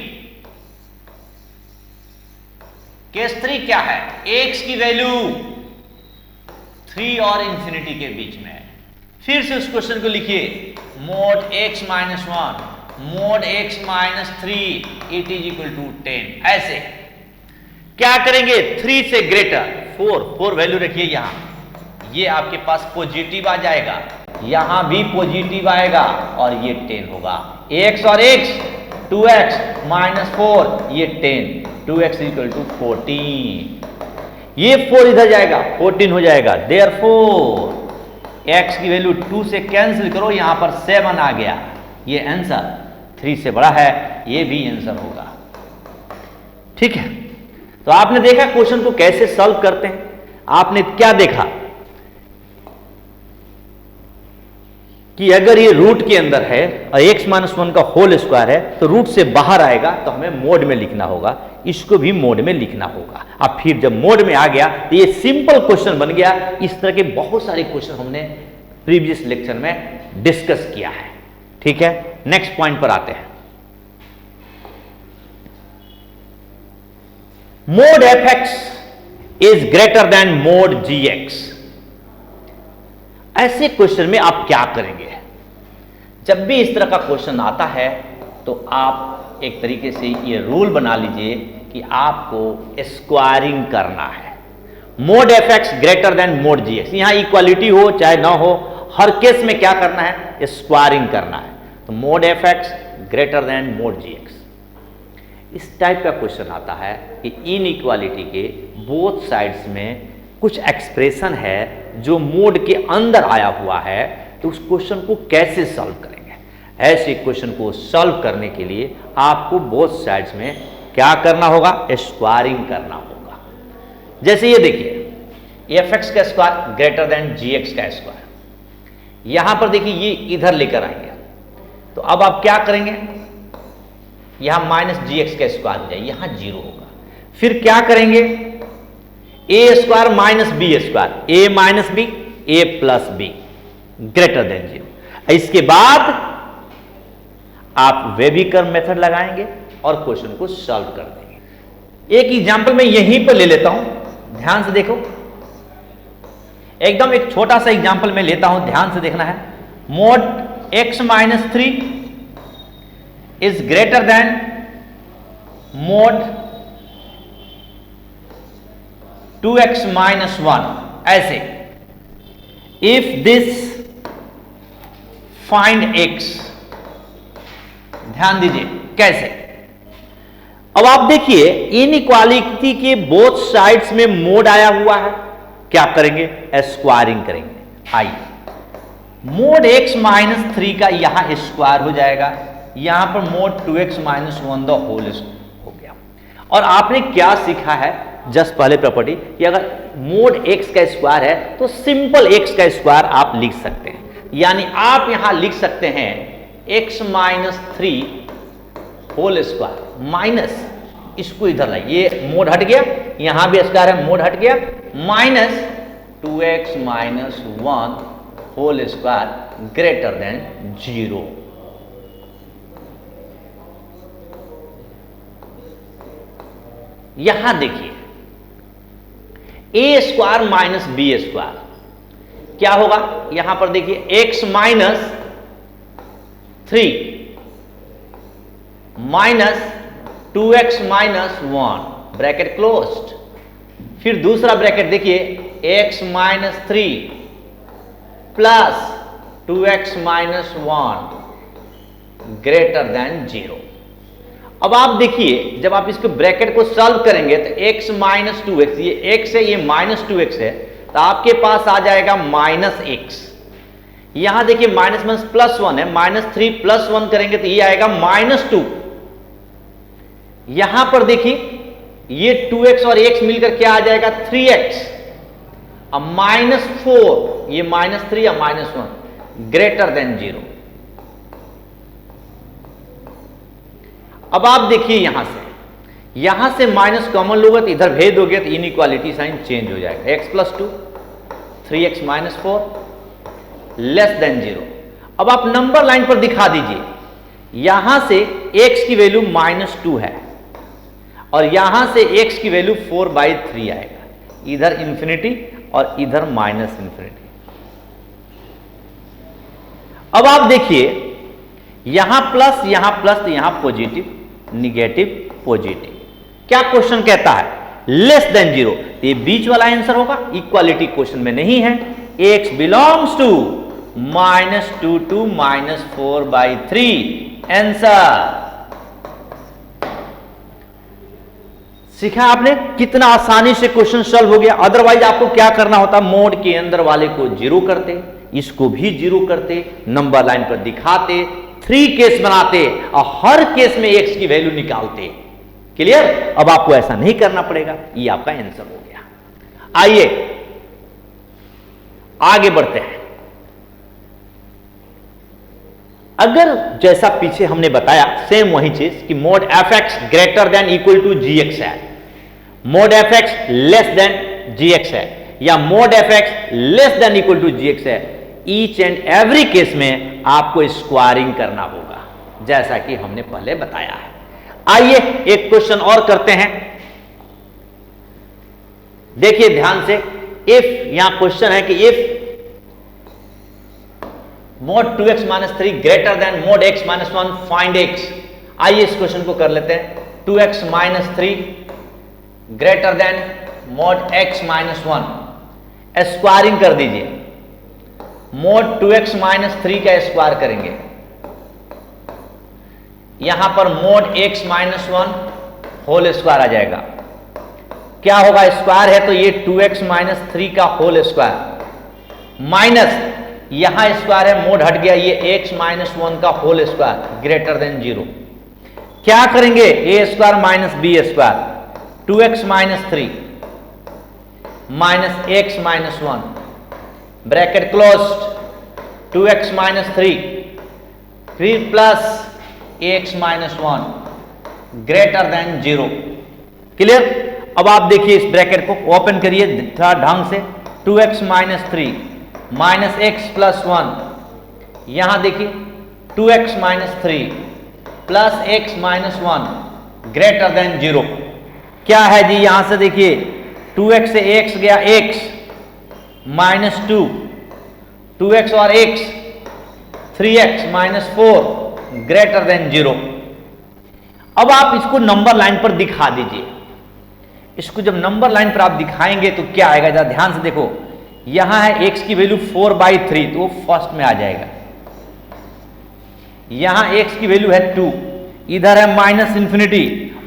केस 3 क्या है, x की वैल्यू 3 और इंफिनिटी के बीच में है। फिर से उस क्वेश्चन को लिखिए, mod x minus 1 mod x minus 3 it is equal to 10। ऐसे क्या करेंगे, 3 से ग्रेटर 4 वैल्यू रखिए यहां, ये आपके पास पॉजिटिव आ जाएगा, यहां भी पॉजिटिव आएगा और ये 10 होगा। x और x 2x माइनस 4 ये 10, 2x इक्वल टू 14। ये 4 इधर जाएगा 14 हो जाएगा। देयरफॉर x की वैल्यू 2 से कैंसिल करो, यहां पर 7 आ गया। ये आंसर 3 से बड़ा है, ये भी आंसर होगा। ठीक है, तो आपने देखा क्वेश्चन को कैसे सॉल्व करते हैं। आपने क्या देखा कि अगर ये रूट के अंदर है और x माइनस 1 का होल स्क्वायर है तो रूट से बाहर आएगा तो हमें मोड में लिखना होगा, इसको भी मोड में लिखना होगा। अब फिर जब मोड में आ गया तो ये सिंपल क्वेश्चन बन गया। इस तरह के बहुत सारे क्वेश्चन हमने प्रीवियस लेक्चर में डिस्कस किया है। ठीक है, नेक्स्ट पॉइंट पर आते हैं। Mode fx is greater then mode gx। ऐसे क्वेश्चन में आप क्या करेंगे, जब भी इस तरह का क्वेश्चन आता है तो आप एक तरीके से ये रूल बना लीजिए कि आपको स्क्वायरिंग करना है। Mode fx greater than mode gx, यहां इक्वालिटी हो चाहे ना हो, हर केस में क्या करना है, स्क्वायरिंग करना है। तो mode fx greater than mode gx। इस टाइप का क्वेश्चन आता है कि इनइक्वालिटी के बोथ साइड्स में कुछ एक्सप्रेशन है जो मोड के अंदर आया हुआ है, तो उस क्वेश्चन को कैसे सॉल्व करेंगे। ऐसे क्वेश्चन को सॉल्व करने के लिए आपको बोथ साइड्स में क्या करना होगा, स्क्वायरिंग करना होगा। जैसे ये देखिए, fx का स्क्वायर ग्रेटर देन gx का स्क्वायर। यहां पर देखिए ये इधर लेकर आएंगे, तो अब आप क्या करेंगे, यहां माइनस gx का स्क्वायर हो जाए, यहां 0 होगा। फिर क्या करेंगे, a square minus b square, a minus b a plus b greater than 0। इसके बाद आप वेबिकर मेथड लगाएंगे और क्वेश्चन को सॉल्व कर देंगे। एक एग्जांपल मैं यहीं पर ले लेता हूं, ध्यान से देखो, एकदम एक छोटा सा एग्जांपल मैं लेता हूं, ध्यान से देखना है। Mod x minus 3 is greater then mode 2x minus 1, ऐसे इफ दिस फाइंड x। ध्यान दीजिए कैसे। अब आप देखिए इनइक्वालिटी के बोथ साइड्स में मोड आया हुआ है, क्या करेंगे, स्क्वायरिंग करेंगे। आइए मोड x माइनस 3 का यहां स्क्वायर हो जाएगा, यहां पर mode 2x minus 1 the whole हो गया। और आपने क्या सीखा है जस्ट पहले प्रॉपर्टी कि अगर मोड x का स्क्वायर है तो सिंपल x का स्क्वायर आप लिख सकते हैं, यानी आप यहां लिख सकते हैं x minus 3 whole square minus, इसको इधर लाइए, ये मोड हट गया, यहां भी स्क्वायर है, मोड हट गया, minus 2x minus 1 whole square greater than 0। यहां देखिए a square minus b square क्या होगा, यहां पर देखिए x minus 3 minus 2x minus 1 bracket closed, फिर दूसरा ब्रैकेट देखिए x minus 3 plus 2x minus 1 greater than 0। अब आप देखिए जब आप इसको ब्रैकेट को सॉल्व करेंगे तो x माइनस 2x, ये x है, ये माइनस 2x है, तो आपके पास आ जाएगा माइनस x। यहां देखिए माइनस माइनस प्लस 1 है, माइनस 3 प्लस 1 करेंगे तो ये आएगा माइनस 2। यहां पर देखिए ये 2x और x मिलकर क्या आ जाएगा 3x, अब माइनस 4, ये माइनस 3 या माइनस 1 ग्रेटर देन 0। अब आप देखिए यहां से माइनस कॉमन लोगे तो इधर भेज दोगे तो इनइक्वालिटी साइन चेंज हो जाएगा, x plus 2 3x minus 4 less than 0। अब आप नंबर लाइन पर दिखा दीजिए, यहां से x की वैल्यू माइनस 2 है और यहां से x की वैल्यू 4/3 आएगा, इधर इंफिनिटी और इधर माइनस इंफिनिटी। अब आप देखिए यहां प्लस तो यहां पॉजिटिव निगेटिव पॉजिटिव, क्या क्वेश्चन कहता है लेस देन 0, तो ये बीच वाला आंसर होगा, इक्वालिटी क्वेश्चन में नहीं है। x belongs to minus 2 to minus 4/3 answer. सीखा आपने कितना आसानी से क्वेश्चन सॉल्व हो गया। अदरवाइज आपको क्या करना होता, मोड के अंदर वाले को 0 करते, इसको भी 0 करते, नंबर लाइन पर दिखाते, 3 केस बनाते और हर केस में x की वैल्यू निकालते। क्लियर। अब आपको ऐसा नहीं करना पड़ेगा, ये आपका आंसर हो गया। आइए आगे बढ़ते हैं। अगर जैसा पीछे हमने बताया सेम वही चीज कि mod f x greater than equal to g x है, mod f x less than g x है, या mod f x less than equal to g x है, ईच एंड एवरी केस में आपको स्क्वायरिंग करना होगा, जैसा कि हमने पहले बताया है। आइए एक क्वेश्चन और करते हैं, देखिए ध्यान से। इफ यहां क्वेश्चन है कि if mode 2x minus 3 greater than mode x minus 1 find x। आइए इस क्वेश्चन को कर लेते हैं। 2x minus 3 greater than mode x minus 1, squaring कर दीजिए। मोड 2x माइनस 3 का स्क्वायर करेंगे, यहां पर mod x minus 1 whole square आ जाएगा। क्या होगा, स्क्वायर है तो ये 2x माइनस 3 का होल स्क्वायर माइनस यहां स्क्वायर है, मोड हट गया, ये x माइनस 1 का होल स्क्वायर ग्रेटर देन 0। क्या करेंगे, a square minus b square, 2x minus 3 minus x minus 1 bracket closed, 2x minus 3 फिर plus x minus 1 greater than 0। Clear. अब आप देखिए इस ब्रैकेट को ओपन करिए थोड़ा ढंग से, 2x minus 3 minus x plus 1, यहां देखिए 2x minus 3 plus x minus 1 greater than 0। क्या है जी, यहां से देखिए 2x से x गया x माइनस 2, 2x और x 3x minus 4 greater than 0। अब आप इसको नंबर लाइन पर दिखा दीजिए। इसको जब नंबर लाइन पर आप दिखाएंगे तो क्या आएगा, जरा ध्यान से देखो। यहां है x की वैल्यू 4/3 तो वो फर्स्ट में आ जाएगा। यहां x की वैल्यू है 2, इधर है माइनस इंफिनिटी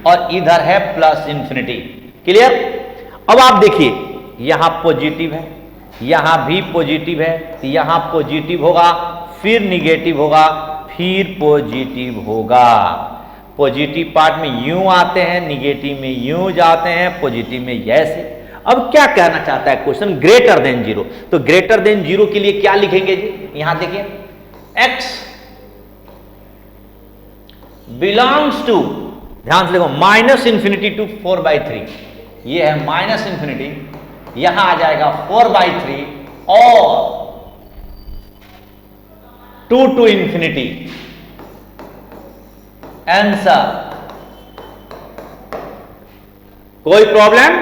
और इधर है प्लस इंफिनिटी। क्लियर? अब आप देखिए यहां पॉजिटिव है, यहां भी पॉजिटिव है, तो यहां पॉजिटिव होगा, फिर निगेटिव होगा, फिर पॉजिटिव होगा। पॉजिटिव पार्ट में यूं आते हैं, निगेटिव में यूं जाते हैं, पॉजिटिव में ऐसे। अब क्या कहना चाहता है क्वेश्चन, ग्रेटर देन 0। तो ग्रेटर देन 0 के लिए क्या लिखेंगे जी, यहां देखिए x बिलोंग्स टू, ध्यान से देखो, माइनस इंफिनिटी टू 4/3। ये है माइनस इंफिनिटी, यहां आ जाएगा 4/3 और 2 टू इंफिनिटी। आंसर। कोई प्रॉब्लम?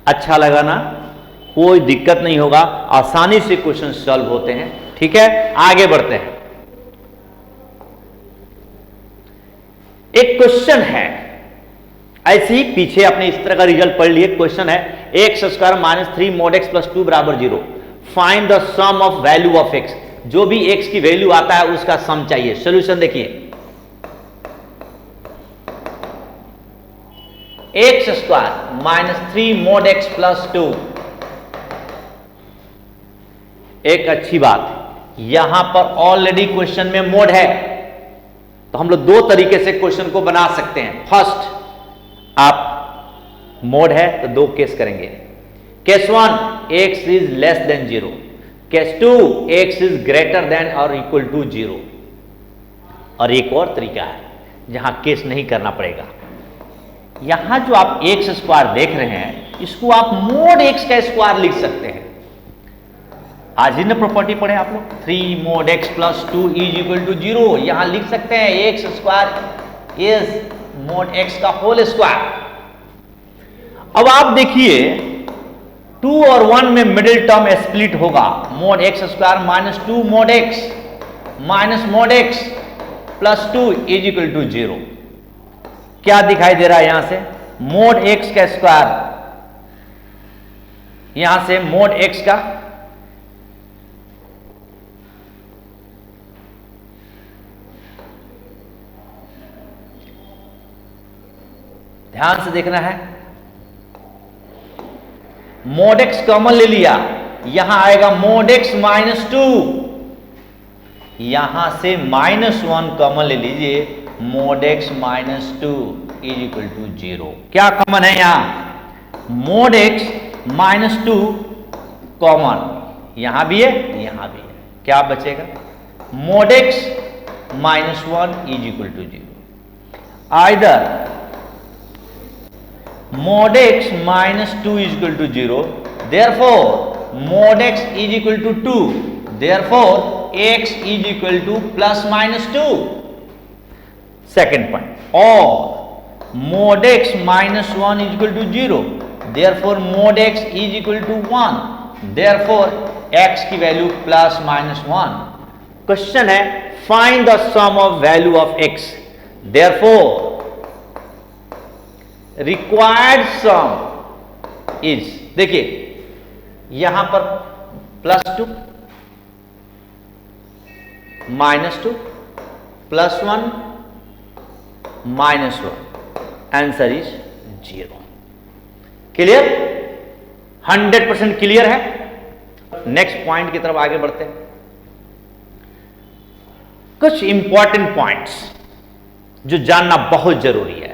अच्छा लगा ना? कोई दिक्कत नहीं होगा, आसानी से क्वेश्चन सॉल्व होते हैं। ठीक है, आगे बढ़ते हैं। एक क्वेश्चन है ऐसे ही, पीछे आपने इस तरह का रिजल्ट पढ़ लिए। क्वेश्चन है x square minus 3 mod x plus 2 बराबर 0, find the sum of value of x। जो भी x की वैल्यू आता है उसका सम चाहिए। सॉल्यूशन देखिए, x square minus 3 mod x plus 2। एक अच्छी बात, यहां पर ऑलरेडी क्वेश्चन में मोड है, तो हम लोग दो तरीके से क्वेश्चन को बना सकते हैं। फर्स्ट, आप मोड है तो दो केस करेंगे। Case 1, x is less then 0। Case 2, x is greater than और इक्वल टू 0। और एक और तरीका है जहां केस नहीं करना पड़ेगा। यहां जो आप एक्स स्क्वायर देख रहे हैं, इसको आप मोड x का स्क्वायर लिख सकते हैं। आज ही ना प्रॉपर्टी पढ़े आप लोग, 3 mod x plus 2 is equal to 0। यहां लिख सकते हैं x square is mod x का होल स्क्वायर। अब आप देखिए 2 और 1 में मिडिल टर्म स्प्लिट होगा, mod x स्क्वायर minus 2 mod x minus mod x plus 2 is equal to 0। क्या दिखाई दे रहा है यहां से, mod x का स्क्वायर, यहां से mod x का ध्यान से देखना है, mod x कॉमन ले लिया, यहां आएगा mod x माइनस 2, यहां से -1 कॉमन ले लीजिए, mod x minus 2 is equal to 0। क्या कॉमन है यहां, mod x माइनस 2 कॉमन, यहां भी है यहां भी है। क्या बचेगा, mod x minus 1 is equal to 0। Either mod x minus 2 is equal to 0, therefore mod x is equal to 2, therefore x is equal to plus minus 2. Second point, or mod x minus 1 is equal to 0, therefore mod x is equal to 1, therefore x की value plus minus 1। Question है find the sum of value of x, therefore required sum is, देखिए यहां पर +2 -2 +1 -1, answer is 0। Clear, 100% clear है। Next point की तरफ आगे बढ़ते हैं। कुछ इंपॉर्टेंट पॉइंट्स जो जानना बहुत जरूरी है।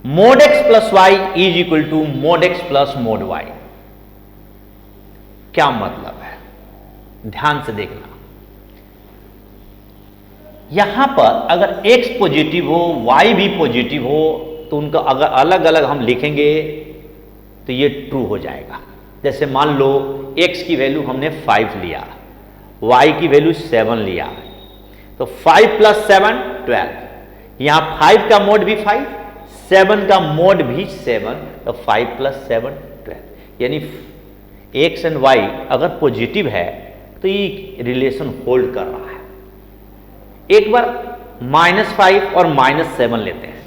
mod x plus y is equal to mod x plus mod y। क्या मतलब है, ध्यान से देखना। यहां पर अगर x पॉजिटिव हो, y भी पॉजिटिव हो, तो उनका अगर अलग अलग हम लिखेंगे तो ये ट्रू हो जाएगा। जैसे मान लो x की वैल्यू हमने 5 लिया, y की वैल्यू 7 लिया, तो 5 + 7 12, यहां 5 का मोड भी 5, 7 का मोड भी 7, तो 5 + 7 12, यानी एक्स एंड वाई अगर पॉजिटिव है तो ये रिलेशन होल्ड कर रहा है। एक बार -5 और -7 लेते हैं।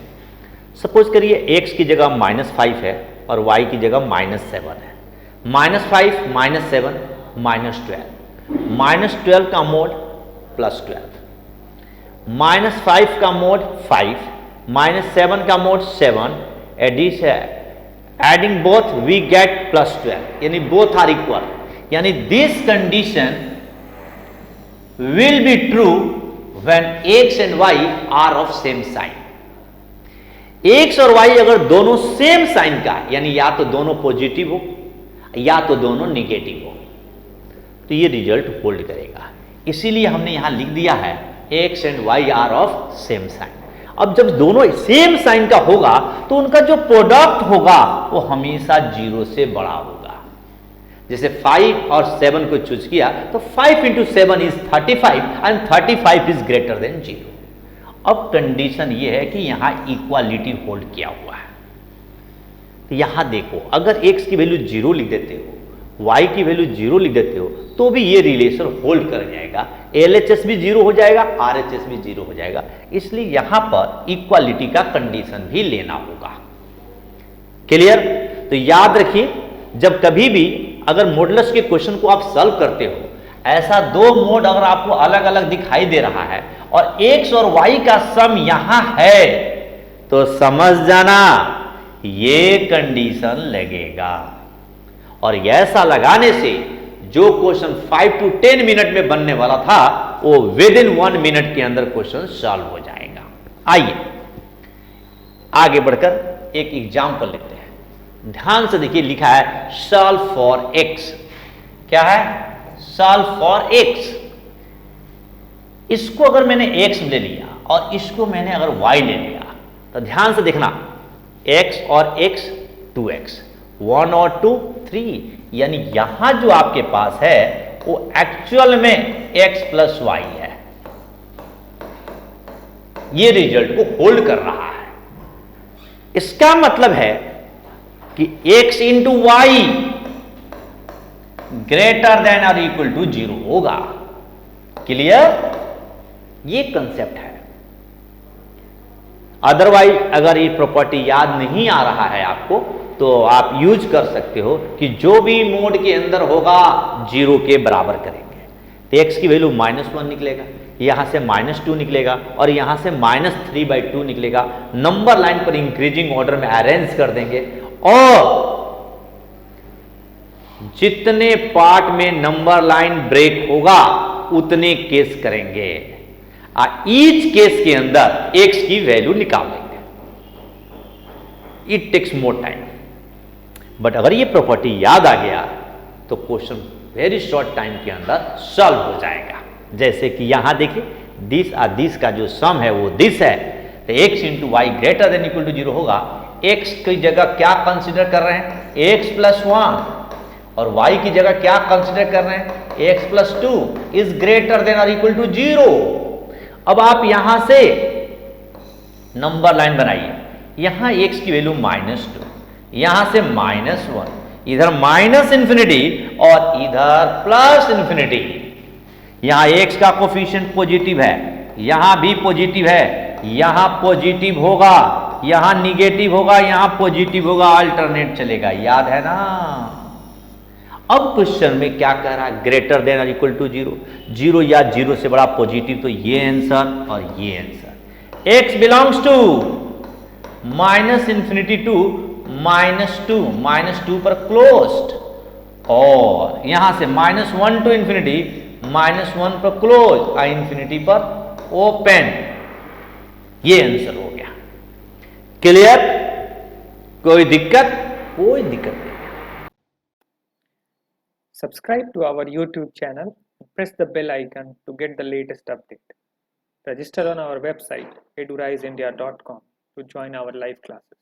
सपोज करिए एक्स की जगह -5 है और वाई की जगह -7 है। -5 -7 -12, -12 का मोड +12, -5 का मोड 5, -7 का mod 7, adding both we get +12, यानी बोथ आर इक्वल, यानी this condition will be true when x and y are of same sign. X और वाई अगर दोनों सेम साइन का, यानी या तो दोनों पॉजिटिव हो या तो दोनों निगेटिव हो, तो ये रिजल्ट होल्ड करेगा। इसीलिए हमने यहां लिख दिया है x and y are of same sign. अब जब दोनों सेम साइन का होगा तो उनका जो प्रोडक्ट होगा वो हमेशा 0 से बड़ा होगा। जैसे 5 और 7 को चूज किया तो 5 × 7 is 35 and 35 is greater than 0। अब कंडीशन ये है कि यहां इक्वालिटी होल्ड किया हुआ है। तो यहां देखो, अगर x की वैल्यू 0 लिख देते हो, y की वैल्यू 0 लिख देते हो, तो भी ये रिलेशन होल्ड कर जाएगा। LHS भी 0 हो जाएगा, RHS भी 0 हो जाएगा। इसलिए यहां पर इक्वालिटी का कंडीशन भी लेना होगा। क्लियर? तो याद रखिए, जब कभी भी अगर मॉडुलस के क्वेश्चन को आप सॉल्व करते हो, ऐसा दो मोड अगर आपको अलग अलग दिखाई दे रहा है और x और y का सम यहां है, तो समझ जाना ये कंडीशन लगेगा। और ऐसा लगाने से जो क्वेश्चन 5 to 10 मिनट में बनने वाला था वो विदिन 1 मिनट के अंदर क्वेश्चन सॉल्व हो जाएगा। आइए आगे बढ़कर एक एग्जाम्पल लेते हैं। ध्यान से देखिए, लिखा है सॉल्व फॉर x। क्या है? Solve for x। इसको अगर मैंने x ले लिया और इसको मैंने अगर y ले लिया, तो ध्यान से देखना, x और x 2x, 1 और 2 3, यानी यहां जो आपके पास है वो एक्चुअल में x + y है। ये रिजल्ट को होल्ड कर रहा है। इसका मतलब है कि x × y ग्रेटर देन और इक्वल टू 0 होगा। क्लियर? ये कंसेप्ट है। अदरवाइज अगर ये प्रॉपर्टी याद नहीं आ रहा है आपको, तो आप यूज कर सकते हो कि जो भी मोड के अंदर होगा 0 के बराबर करेंगे। तो x की वैल्यू -1 निकलेगा, यहां से -2 निकलेगा और यहां से -3/2 निकलेगा। नंबर लाइन पर इंक्रीजिंग ऑर्डर में अरेंज कर देंगे और जितने पार्ट में नंबर लाइन ब्रेक होगा उतने केस करेंगे। ईच केस के अंदर x की वैल्यू निकाल लेंगे। It takes more time, but अगर ये प्रॉपर्टी याद आ गया तो क्वेश्चन वेरी शॉर्ट टाइम के अंदर सॉल्व हो जाएगा। जैसे कि यहां देखिए, दिस और दिस का जो सम है वो दिस है, तो x × y greater than equal to 0 होगा। x की जगह क्या कंसिडर कर रहे हैं? x + 1, और y की जगह क्या कंसिडर कर रहे हैं? x + 2 इज ग्रेटर देन और इक्वल टू 0। अब आप यहां से नंबर लाइन बनाइए। यहां x की वैल्यू -2, यहां से -1, इधर -∞ और इधर +∞। यहां x का कोफिशिएंट पॉजिटिव है, यहां भी पॉजिटिव है, यहां पॉजिटिव होगा, यहां निगेटिव होगा, यहां पॉजिटिव होगा, अल्टरनेट चलेगा। याद है ना? अब क्वेश्चन में क्या कह रहा है? ग्रेटर देन और इक्वल टू 0, 0 या 0 से बड़ा पॉजिटिव, तो ये आंसर और ये answer. x belongs to -∞ to -2, -2 पर क्लोज्ड, और यहां से -1 टू ∞, -1 पर क्लोज और ∞ पर ओपन। ये आंसर हो गया। क्लियर? कोई दिक्कत? कोई दिक्कत नहीं। Subscribe to our YouTube channel and press the bell icon to get the latest update. Register on our website eduriseindia.com to join our live classes.